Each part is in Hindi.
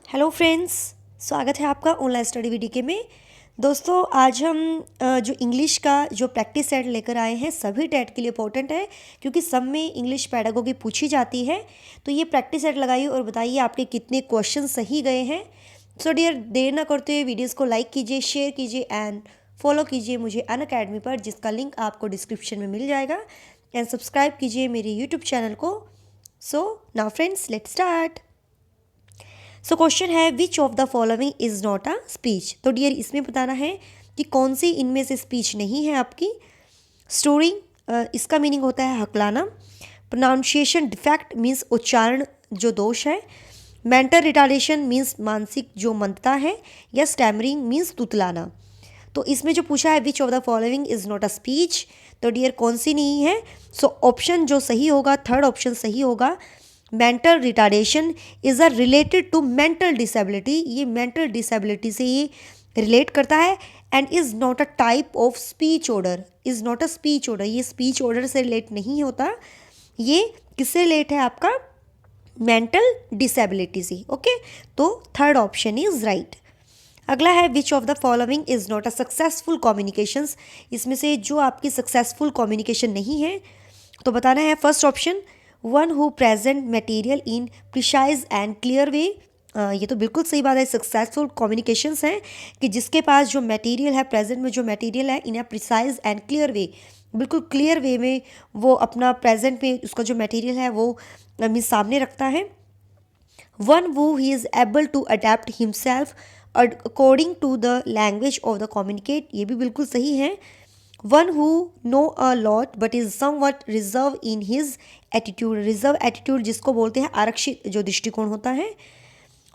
हेलो फ्रेंड्स, स्वागत है आपका ऑनलाइन स्टडी वीडियो में। दोस्तों, आज हम जो इंग्लिश का जो प्रैक्टिस सेट लेकर आए हैं सभी टेट के लिए इंपॉर्टेंट है, क्योंकि सब में इंग्लिश पैडागोगी पूछी जाती है। तो ये प्रैक्टिस सेट लगाइए और बताइए आपके कितने क्वेश्चन सही गए हैं। सो डियर, देर ना करते हुए वीडियोज़ को लाइक कीजिए, शेयर कीजिए एंड फॉलो कीजिए मुझे अनअकैडमी पर, जिसका लिंक आपको डिस्क्रिप्शन में मिल जाएगा। एंड सब्सक्राइब कीजिए मेरे यूट्यूब चैनल को। So now friends, let's start. So question है, which of the following is not a speech. तो डियर, इसमें बताना है कि कौन सी इनमें से स्पीच नहीं है आपकी। स्टोरी, इसका मीनिंग होता है हकलाना। प्रोनाउंसिएशन डिफेक्ट मीन्स उच्चारण जो दोष है। मेंटल रिटार्डेशन मीन्स मानसिक जो मंदता है। या स्टैमरिंग मीन्स तुतलाना। तो इसमें जो पूछा है which of the following is not a speech, तो डियर कौन सी नहीं है। सो ऑप्शन जो सही होगा, थर्ड ऑप्शन सही होगा। Mental retardation is a related to mental disability. ये मेंटल डिसेबिलिटी से ये रिलेट करता है। And is not a type of speech order. Is not a speech order, ये स्पीच ऑर्डर से रिलेट नहीं होता। ये किससे रिलेट है? आपका मेंटल डिसेबिलिटी से। ओके, तो थर्ड ऑप्शन इज राइट। अगला है, which of the following is not a successful communications. इसमें से जो आपकी सक्सेसफुल कम्युनिकेशन नहीं है, तो बताना है first option, one who present material in precise and clear वे। ये तो बिल्कुल सही बात है। सक्सेसफुल कम्युनिकेशंस हैं कि जिसके पास जो मटेरियल है, प्रेजेंट में जो मटेरियल है, in a precise and clear way, बिल्कुल क्लियर वे में वो अपना प्रेजेंट में उसका जो मटेरियल है वो सामने रखता है। One who he is able to adapt himself according to the language of the communicate, ये भी बिल्कुल सही है। One who know a lot but is somewhat reserved in his attitude, reserve attitude जिसको बोलते हैं आरक्षित जो दृष्टिकोण होता है।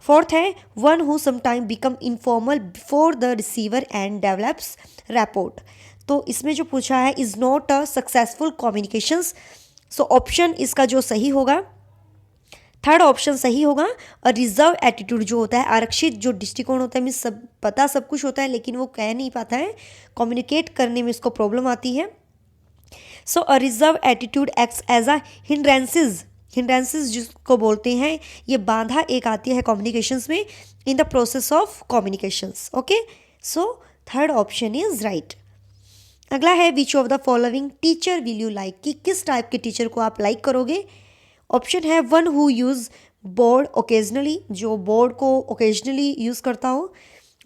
फोर्थ है, one who sometime become informal before the receiver and develops rapport. तो इसमें जो पूछा है is not a successful communications. So option इसका जो सही होगा, थर्ड ऑप्शन सही होगा। और रिजर्व एटीट्यूड जो होता है, आरक्षित जो दृष्टिकोण होता है, मीन्स सब पता सब कुछ होता है लेकिन वो कह नहीं पाता है, कम्युनिकेट करने में इसको प्रॉब्लम आती है। So a reserve attitude acts as a hindrances, hindrances जिसको बोलते हैं, ये बाधा एक आती है कम्युनिकेशंस में in the process of communications. Okay, so third option is right. अगला है, which of the following teacher will you like, कि किस टाइप के टीचर को आप लाइक करोगे। ऑप्शन है, one who use board occasionally, जो बोर्ड को ओकेजनली यूज़ करता हो।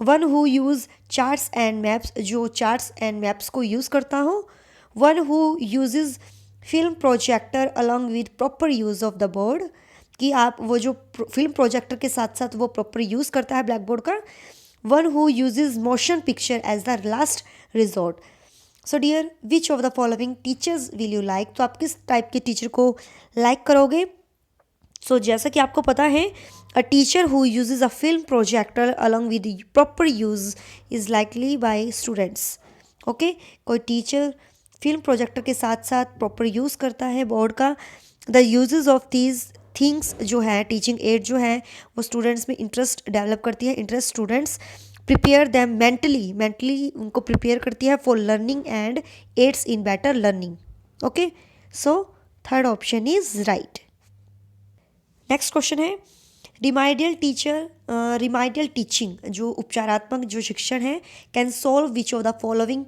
One who use charts and maps, जो चार्ट्स एंड मैप्स को यूज़ करता हो। One who uses film projector along with proper use of the board, कि आप वो जो फिल्म प्रोजेक्टर के साथ साथ वो प्रॉपर यूज़ करता है ब्लैक बोर्ड का। One who uses motion picture as the last resort. So dear, which of the following teachers will you like, तो आप किस टाइप के टीचर को लाइक करोगे। सो जैसा कि आपको पता है, a teacher who uses a film projector along with proper use is likely by students. Okay, कोई टीचर फिल्म प्रोजेक्टर के साथ साथ प्रॉपर यूज़ करता है बोर्ड का। The uses of these things जो है, टीचिंग एड जो है, वो स्टूडेंट्स में इंटरेस्ट डेवलप करती है। Interest students prepare them mentally, mentally उनको प्रिपेयर करती है for learning and aids in better learning. Okay, so third option is right. Next question है, रिमाइडियल टीचर, रिमाइडियल टीचिंग जो उपचारात्मक जो शिक्षण है, can solve which of the following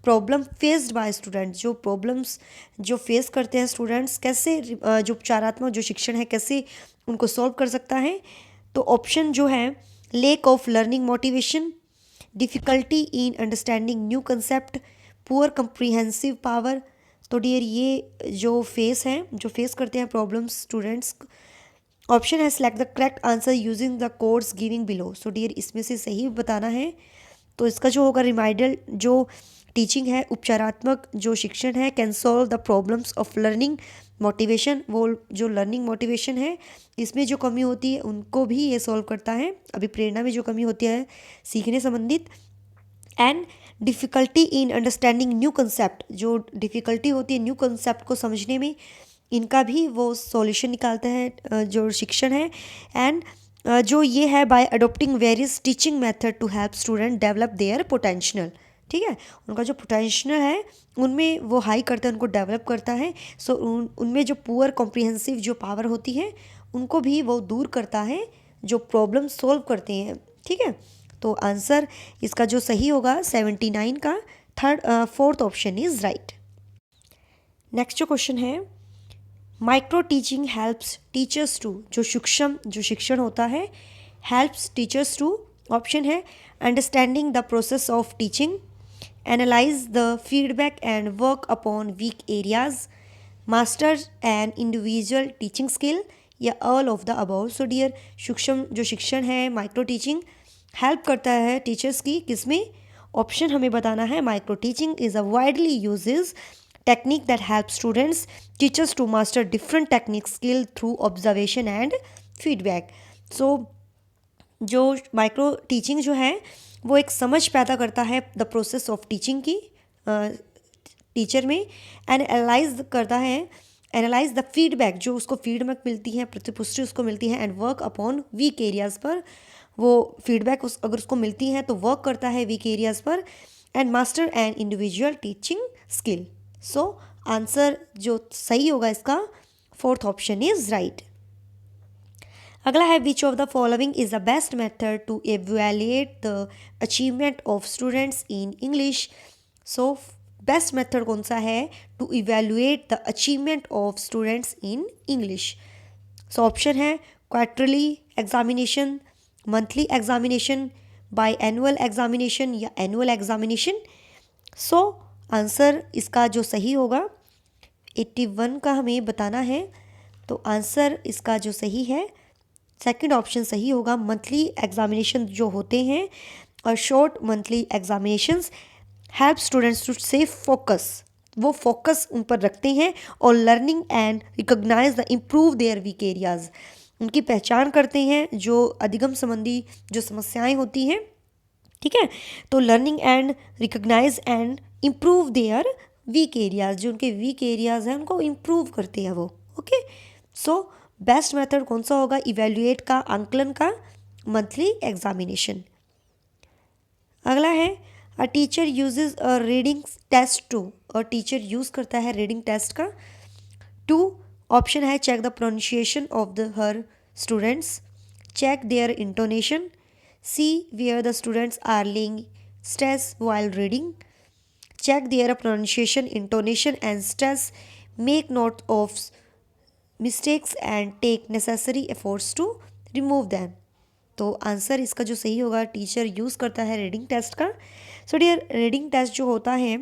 problem faced by student, जो प्रॉब्लम्स जो फेस करते हैं स्टूडेंट्स, कैसे जो उपचारात्मक जो शिक्षण है कैसे उनको सॉल्व कर सकता है। तो ऑप्शन जो है, lack of learning motivation, difficulty in understanding new concept, poor comprehensive power. तो डियर, ये जो फेस करते हैं प्रॉब्लम्स स्टूडेंट्स। ऑप्शन है, select the correct answer using the codes giving below. So dear, इसमें से सही बताना है। तो इसका जो होगा, रिमाइडल जो टीचिंग है, उपचारात्मक जो शिक्षण है, can solve the problems of learning motivation, वो जो लर्निंग मोटिवेशन है इसमें जो कमी होती है उनको भी ये सॉल्व करता है। अभी प्रेरणा में जो कमी होती है सीखने संबंधित। And difficulty in understanding new concept, जो डिफ़िकल्टी होती है न्यू कंसेप्ट को समझने में, इनका भी वो सॉल्यूशन निकालता है जो शिक्षण है। एंड जो ये है, by adopting various teaching method to help student develop their potential. ठीक है, उनका जो पोटेंशियल है उनमें वो हाई करता है, उनको डेवलप करता है। सो उनमें जो पुअर कॉम्प्रिहेंसिव जो पावर होती है उनको भी वो दूर करता है जो प्रॉब्लम सॉल्व करते हैं, ठीक है। तो आंसर इसका जो सही होगा 79 का fourth option is right. Next जो क्वेश्चन है, micro teaching helps teachers to, जो शिक्षण होता है हेल्प्स टीचर्स टू, ऑप्शन है understanding the process of teaching, analyze the feedback and work upon weak areas, master and individual teaching skill, या all of the above. So dear, जो शिक्षण है माइक्रो टीचिंग हेल्प करता है टीचर्स की किसमें, ऑप्शन हमें बताना है। Micro teaching is a widely uses technique that help students teachers to master different technique skill through observation and feedback. So जो माइक्रो टीचिंग जो है वो एक समझ पैदा करता है द प्रोसेस ऑफ टीचिंग की टीचर में, एंड एनालाइज करता है, एनालाइज द फीडबैक, जो उसको फीडबैक मिलती है, प्रतिपुष्टि उसको मिलती है, and work upon weak areas पर, वो फीडबैक अगर उसको मिलती है तो वर्क करता है वीक एरियाज़ पर, and master and individual teaching skill. So answer जो सही होगा इसका फोर्थ ऑप्शन इज राइट। अगला है which of the following is the best method to evaluate the achievement of students in English. So best method कौन सा है to evaluate the achievement of students in English. So option है quarterly examination, monthly examination, biannual examination, या एनुअल एग्जामिनेशन। सो आंसर इसका जो सही होगा 81 का हमें बताना है। तो आंसर इसका जो सही है सेकंड ऑप्शन सही होगा। मंथली एग्जामिनेशन जो होते हैं और short monthly examinations help students to से फोकस, वो फोकस उन पर रखते हैं, और learning and recognise the improve their weak areas, उनकी पहचान करते हैं जो अधिगम संबंधी जो समस्याएं होती हैं, ठीक है। तो learning and recognise and improve their weak areas, जो उनके वीक एरियाज हैं उनको इम्प्रूव करते हैं वो, ओके। सो बेस्ट मेथड कौन सा होगा इवेल्युएट का, आंकलन का, मंथली एग्जामिनेशन। अगला है a teacher uses a reading test to, और टीचर यूज़ करता है रीडिंग टेस्ट का टू, ऑप्शन है check the pronunciation of the हर students, check their intonation, see where the students are laying stress while reading, check their pronunciation, intonation and stress, make note of mistakes and take necessary efforts to remove them। तो आंसर इसका जो सही होगा टीचर यूज़ करता है रीडिंग टेस्ट का। सो डियर, रीडिंग टेस्ट जो होता है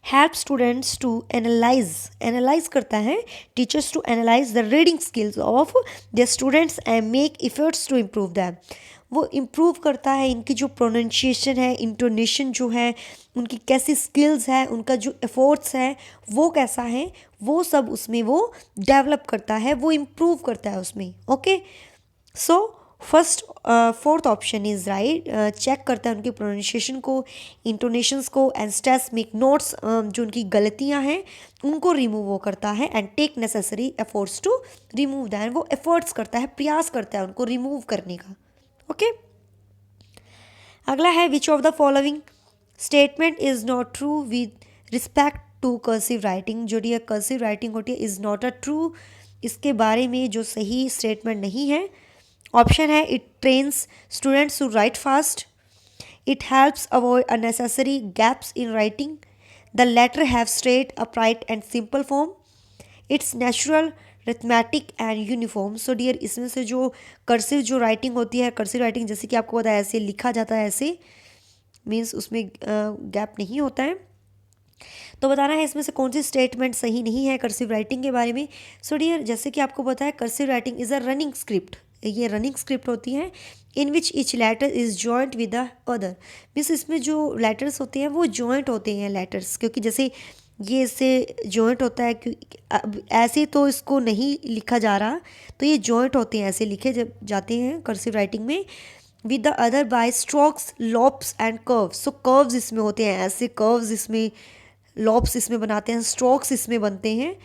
हेल्प स्टूडेंट्स टू एनालाइज करता है teachers to analyse the reading skills of the students and make efforts to improve them. वो इम्प्रूव करता है इनकी जो प्रोनाउंसिएशन है, इंटोनेशन जो है, उनकी कैसी स्किल्स है, उनका जो एफर्ट्स है वो कैसा है, वो सब उसमें वो डेवलप करता है, वो इम्प्रूव करता है उसमें, okay. So fourth option is right. Check करता है उनकी प्रोनाउंसिएशन को, इंटोनेशंस को, एंड स्ट्रेस मेक नोट्स, जो उनकी गलतियां हैं उनको रिमूव वो करता है, and take necessary efforts to remove that, वो एफर्ट्स करता है, प्रयास करता है उनको रिमूव करने का, ओके। अगला है which of the following statement is not true with respect to cursive writing. जो ये कर्सिव राइटिंग होती है इज नॉट अ ट्रू, इसके बारे में जो सही स्टेटमेंट नहीं है। ऑप्शन है it trains students to write fast, it helps avoid unnecessary gaps in writing, the letter have straight upright and simple form, it's natural rhythmic and uniform. So dear, इसमें से जो कर्सिव जो राइटिंग होती है, कर्सिव राइटिंग जैसे कि आपको पता है ऐसे लिखा जाता है, ऐसे मीन्स उसमें गैप नहीं होता है। तो बताना है इसमें से कौन सी स्टेटमेंट सही नहीं है कर्सिव राइटिंग के बारे में। सो डियर, जैसे कि आपको पता है cursive writing is a running script, ये रनिंग स्क्रिप्ट होती है in which each letter is joint with the other, means इसमें जो लेटर्स होते हैं वो जॉइंट होते हैं लेटर्स, क्योंकि जैसे ये इससे जॉइंट होता है, क्योंकि ऐसे तो इसको नहीं लिखा जा रहा, तो ये जॉइंट होते हैं, ऐसे लिखे जब जाते हैं कर्सिव राइटिंग में, with the other by strokes, loops and curves. So curves इसमें होते हैं, ऐसे कर्व्स इसमें, लॉप्स इसमें बनाते हैं, स्ट्रोक्स इसमें बनते हैं।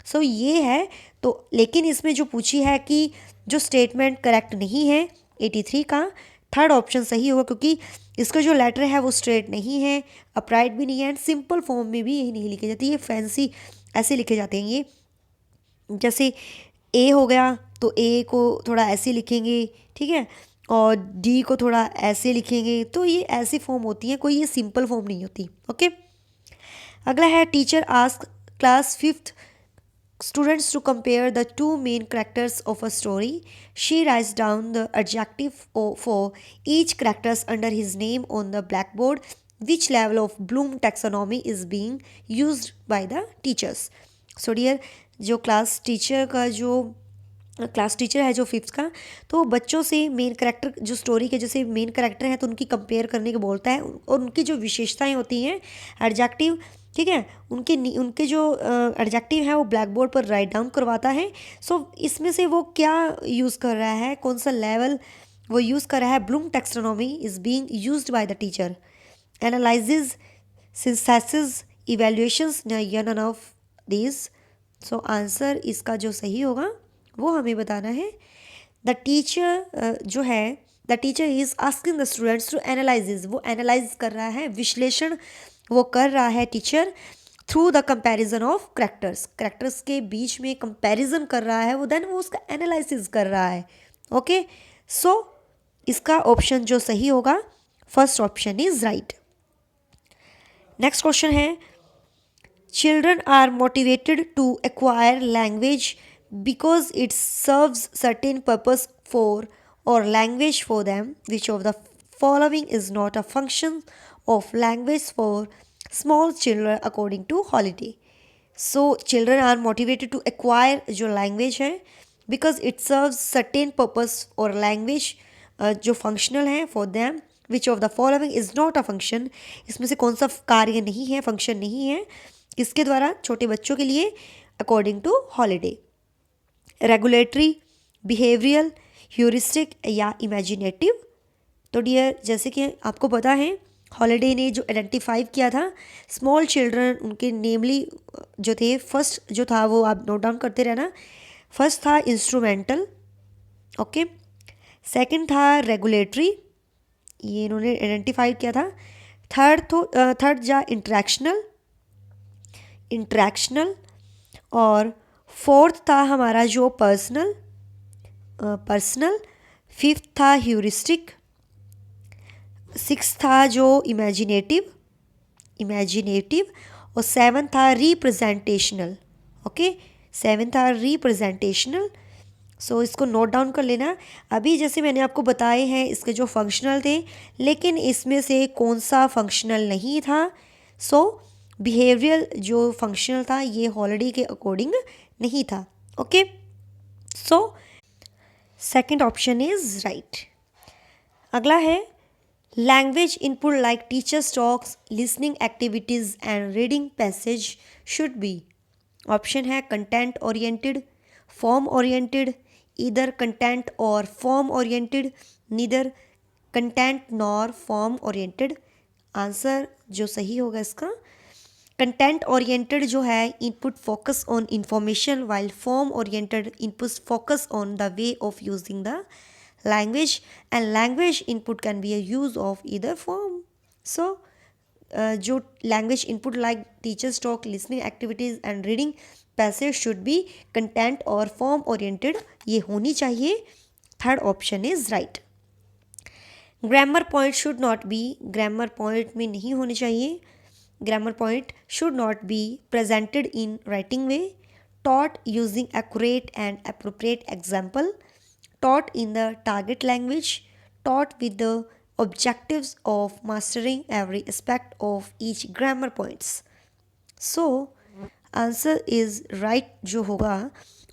सो ये है। तो लेकिन इसमें जो पूछी है कि जो स्टेटमेंट करेक्ट नहीं है 83 का, थर्ड ऑप्शन सही होगा, क्योंकि इसका जो लेटर है वो स्ट्रेट नहीं है, अपराइट भी नहीं है, एंड सिंपल फॉर्म में भी यही नहीं लिखे जाती, ये फैंसी ऐसे लिखे जाते हैं ये, जैसे ए हो गया तो ए को थोड़ा ऐसे लिखेंगे, ठीक है, और डी को थोड़ा ऐसे लिखेंगे, तो ये ऐसी फॉर्म होती है, कोई ये सिंपल फॉर्म नहीं होती। ओके, अगला है teacher ask class fifth students to compare the two main characters of a story. She writes down the adjective for each characters under his name on the blackboard. Which level of Bloom taxonomy is being used by the teachers? So dear, जो क्लास टीचर का जो क्लास टीचर है जो फिफ्थ का, तो बच्चों से मेन करेक्टर जो स्टोरी के जैसे मेन करेक्टर हैं तो उनकी कंपेयर करने को बोलता है, और उनकी जो विशेषताएं होती हैं एडजेक्टिव, ठीक है, उनके जो एडजेक्टिव है वो ब्लैक बोर्ड पर राइट डाउन करवाता है। सो इसमें से वो क्या यूज़ कर रहा है, कौन सा लेवल वो यूज़ कर रहा है। Bloom taxonomy is being used by the teacher, analyses, synthesis, evaluations, none of this. So answer इसका जो सही होगा वो हमें बताना है। द टीचर जो है, the teacher is asking the students to analyse, वो एनालाइज कर रहा है, विश्लेषण वो कर रहा है teacher, through the comparison of characters के बीच में कंपैरिजन कर रहा है वो, देन वो उसका एनालिसिस कर रहा है। ओके, सो इसका ऑप्शन जो सही होगा first option is right. Next question है, children are motivated to acquire language because it serves certain purpose for or language for them. Which of the following is not a function of language for small children according to Holiday? So children are motivated to acquire जो language है because it serves certain purpose or language जो functional है for them. Which of the following is not a function? इसमें से कौन सा कार्य नहीं है, फंक्शन नहीं है किसके द्वारा, छोटे बच्चों के लिए according to Holiday? Regulatory, behavioural, heuristic या इमेजिनेटिव? तो डियर, जैसे कि आपको पता है हॉलिडे ने जो आइडेंटिफाई किया था स्मॉल चिल्ड्रन, उनके नेमली जो थे, फर्स्ट जो था वो आप नोट डाउन करते रहना। फर्स्ट था इंस्ट्रूमेंटल, ओके, सेकंड था रेगुलेटरी, ये इन्होंने आइडेंटिफाई किया था। थर्ड जा इंट्रैक्शनल, और फोर्थ था हमारा जो पर्सनल, फिफ्थ था ह्यूरिस्टिक, सिक्स था जो इमेजिनेटिव, और सेवन था रिप्रेजेंटेशनल। ओके, सेवन था रिप्रेजेंटेशनल। सो इसको नोट डाउन कर लेना। अभी जैसे मैंने आपको बताए हैं इसके जो फंक्शनल थे, लेकिन इसमें से कौन सा फंक्शनल नहीं था। सो बिहेवियरल जो फंक्शनल था ये हॉलिडे के अकॉर्डिंग नहीं था। Okay, so second option is right. अगला है, language input like teachers talks, listening activities and reading passage should be. Option है content oriented, form oriented, either content और form oriented, neither content nor form oriented. Answer जो सही होगा इसका, कंटेंट ओरिएंटेड जो है input focus on information, while form oriented input focus on the way of using the language, and language input can be a use of either form. So जो language input like teachers talk, listening activities and reading passage should be content और फॉर्म ओरिएंटेड, ये होनी चाहिए। Third option is right. Grammar point should not be, grammar point में नहीं होने चाहिए। Grammar point should not be presented in writing way, taught using accurate and appropriate example, taught in the target language, taught with the objectives of mastering every aspect of each grammar points. So answer is right जो होगा,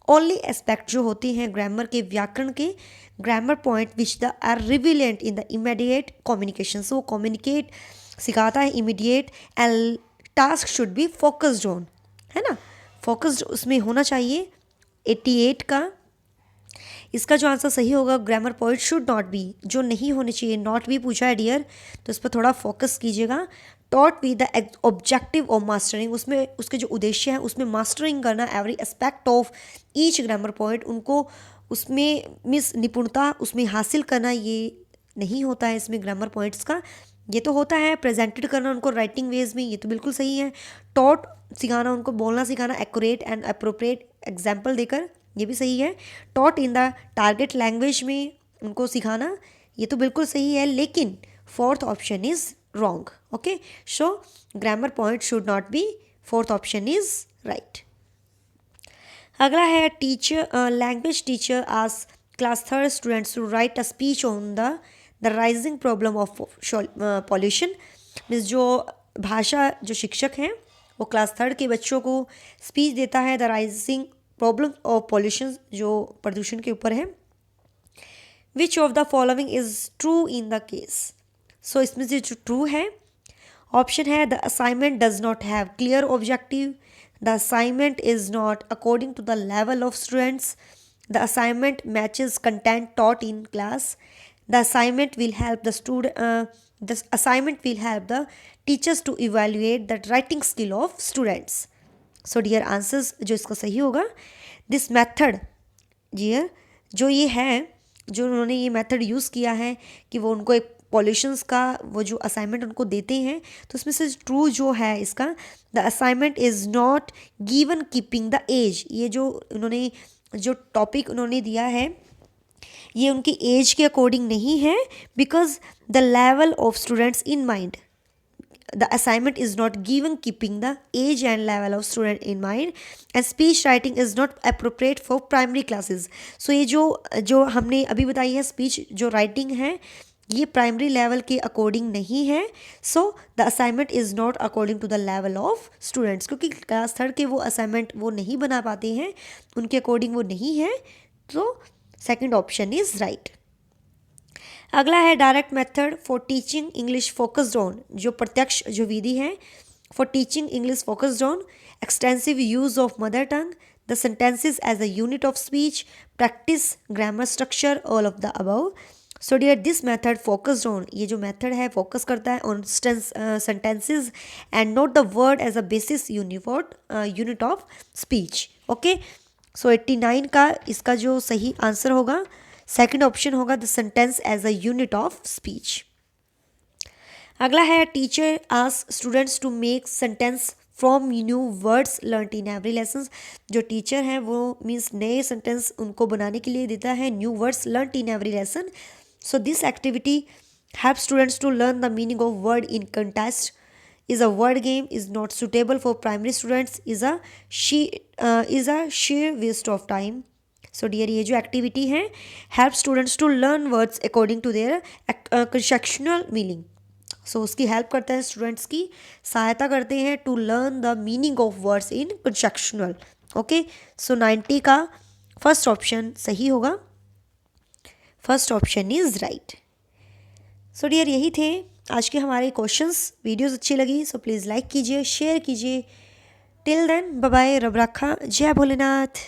only aspect जो होती हैं ग्रामर के, व्याकरण के, grammar point which the are relevant in the immediate communication. So communicate सिखाता है immediate, and task should be focused on, है ना, फोकस्ड उसमें होना चाहिए। 88 का इसका जो आंसर सही होगा, grammar point should not B, जो नहीं होने चाहिए, नॉट भी पूछा है डियर, तो इस पर थोड़ा फोकस कीजिएगा। Taught with the objective of mastering, उसमें उसके जो उद्देश्य है उसमें मास्टरिंग करना every aspect of each grammar point, उनको उसमें निपुणता उसमें हासिल करना, ये नहीं होता है इसमें ग्रामर पॉइंट्स का। ये तो होता है प्रेजेंटेड करना उनको राइटिंग वेज में, ये तो बिल्कुल सही है। टॉट सिखाना, उनको बोलना सिखाना, एक्यूरेट एंड अप्रोप्रिएट एग्जाम्पल देकर, ये भी सही है। Taught in the target language में उनको सिखाना, ये तो बिल्कुल सही है, लेकिन fourth option is wrong. Okay, so grammar point should not be, fourth option is right. अगला है टीचर, लैंग्वेज टीचर आज class third students to write a speech on the rising problem of pollution. Means जो भाषा जो शिक्षक हैं वो क्लास थर्ड के बच्चों को स्पीच देता है the rising problem of pollution, जो प्रदूषण के ऊपर है। Which of the following is true in the case. So इसमें से जो ट्रू है ऑप्शन है the assignment does not have clear objective, the assignment is not according to the level of students, the assignment matches content taught in class, the assignment will help the assignment will help the teachers to evaluate the writing skill of students. So dear answers जो इसका सही होगा, this method dear, जो ये है, जो उन्होंने ये मेथड यूज़ किया है कि वो उनको एक पॉल्यूशंस का वो जो असाइनमेंट उनको देते हैं, तो उसमें से ट्रू जो है इसका, the assignment is not given keeping the age. ये जो उन्होंने जो टॉपिक उन्होंने दिया है ये उनकी एज के अकॉर्डिंग नहीं है, because the level of students in mind, the assignment is not given keeping the age and level of student in mind, and speech writing is not appropriate for primary classes. So ये जो हमने अभी बताई है स्पीच जो राइटिंग है ये प्राइमरी लेवल के अकॉर्डिंग नहीं है। So the assignment is not according to the level of students, क्योंकि क्लास थर्ड के वो असाइनमेंट वो नहीं बना पाते हैं, उनके अकॉर्डिंग वो नहीं है। तो सेकंड ऑप्शन इज़ राइट। अगला है direct method for teaching English focused on, जो प्रत्यक्ष जो विधि है for teaching English focused on extensive use of mother tongue, the sentences as a unit of speech, practice grammar structure, all of the above. So dear this method focused on, ये जो मेथड है फोकस करता है on sentences and not the word as a basis unit of speech. Okay, so 89 का इसका जो सही आंसर होगा सेकंड ऑप्शन होगा, the sentence as a unit of speech. अगला है teacher ask students to make sentence from new words learn in every lesson. जो टीचर हैं वो मीन्स नए सेंटेंस उनको बनाने के लिए देता है, new words learn in every lesson. So this activity helps students to learn the meaning of word in context, is a word game, is not suitable for primary students, is a sheer waste of time. So dear ये जो activity है help students to learn words according to their conceptual meaning. So उसकी help करता है स्टूडेंट्स की सहायता करते हैं to learn the meaning of words in conceptual. Okay, so 90 का फर्स्ट ऑप्शन सही होगा, first option is right. So dear यही थे आज के हमारे क्वेश्चंस। वीडियोस अच्छी लगी सो प्लीज़ लाइक कीजिए, शेयर कीजिए। टिल देन बाय बाय, रब रखा, जय भोलेनाथ।